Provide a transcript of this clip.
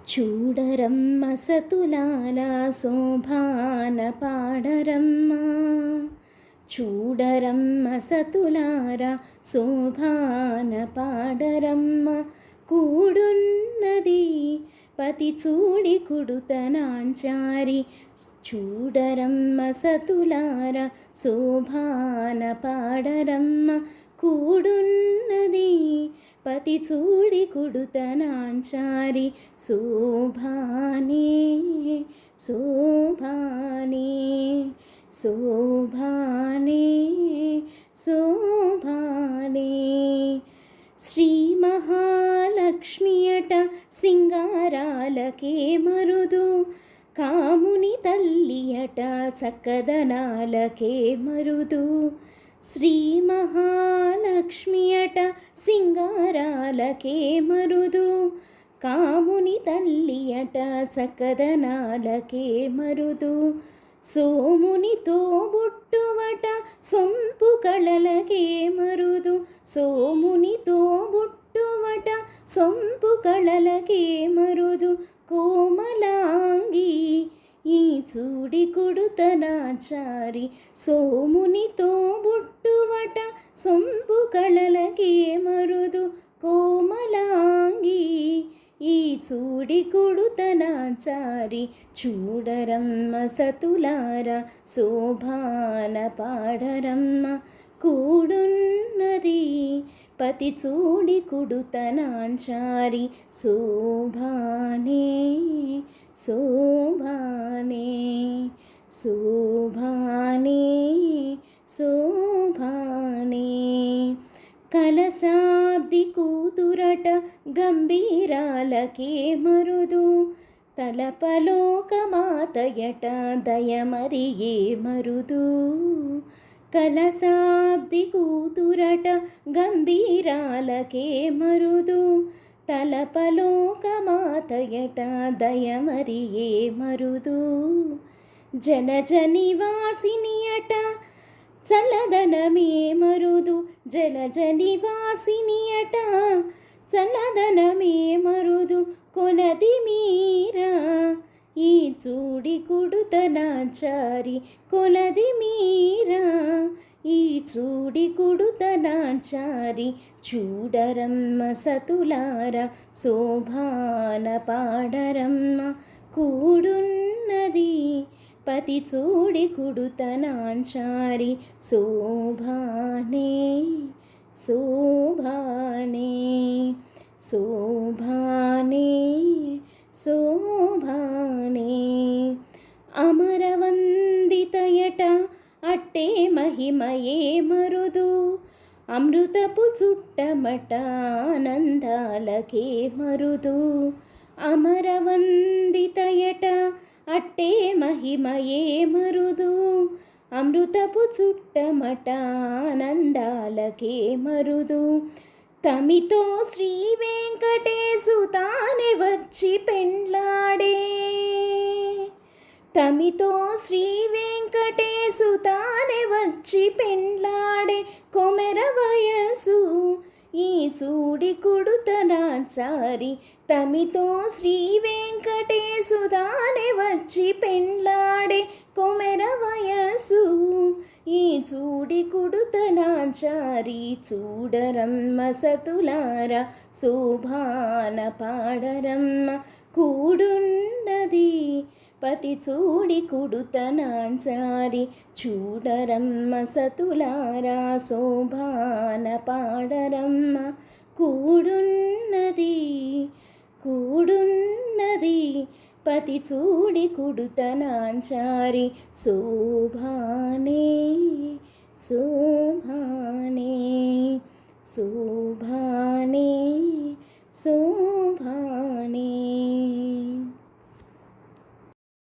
చూడరమ్మ సతులాల శోభాన పాడరమ్మ. చూడరమ్మ సతులార శోభాన పాడరమ్మ. కూడున్నది పతి చూడి కుడుతనాంచారి. చూడరమ్మ సతులార శోభాన పాడరమ్మ. కూడున్నది పతి చూడి కుడుతనాంచారి. శోభానే శోభానే శోభానే శోభానే. శ్రీ మహాలక్ష్మియట సింగారాలకే మరుదు. కాముని తల్లియట చక్కదనాలకే మరుదు. శ్రీ మహాలక్ష్మియట సింగారాలకే మరుదు. కాముని తల్లియట చక్కదనాలకే మరుదు. సోమునితో బుట్టువట సొంపు కళలకే మరుదు. సోమునితో బుట్టువట సొంపు కళలకే మరుదు. కోమలాంగి ఈ చూడి కుడుతనాచారి. సోమునితో బుట్టువట సొంపు కళలకే మరుదు. కోమలాంగి ఈ చూడి కుడుతనాచారి. చూడరమ్మ సతులార శోభాన పాడరమ్మ. కూడున్నది పతి చూడి కుడుతనాంచారి. శోభానే శోభానే శోభానే శోభానే. కలసాబ్ది కూతురట గంభీరాలకే మరుదు. తలపలోకమాతయట దయమరియే మరుదు. కలసాబ్ది కూతురట గంభీరాలకే మరుదు. తలపలోకమాతయట దయమరియే మరుదు. జలజనివాసినియట చల్లదనమే మరుదు. జలజనివాసినియట చల్లదనమే మరుదు. కొలది మీరా ఈ చూడి కుడుతనాచారి. కొలది మీరా ఈ చూడి కుడుతనాచారి. చూడరమ్మ సతులార శోభాన పాడరమ్మ. కూడున్నది పతి చూడి కుడుతనాంచారి. శోభానే శోభానే శోభానే శోభానే. అమరవందితయట అట్టే మహిమయే మరుదు. అమృతపు చుట్టమట ఆనందాలకే మరుదు. అమరవందితయట అట్టే మహిమయే మరుదు. అమృతపు చుట్టమట ఆనందాలకే మరుదు. తమితో శ్రీ వెంకటేశు తానే వచ్చి పెండ్లాడే. తమితో శ్రీ వెంకటేశు తానే వచ్చి పెండ్లాడే. కొమెర వయసు ఈ చూడి కుడుతనాచారి. తమితో శ్రీ వెంకటేశు తానే వచ్చి పెండ్లాడే. కొమెర వయసు ఈ చూడి కుడుతనాచారి. చూడరమ్మ సతులార శోభాన పాడరమ్మ. కూడున్నది పతి చూడి కుడుతనాంచారి. చూడరమ్మ సతులార శోభాన పాడరమ్మ. కూడున్నది కూడున్నది పతి చూడి కుడుతనాంచారి. శోభానే శోభానే శోభానే శోభానే.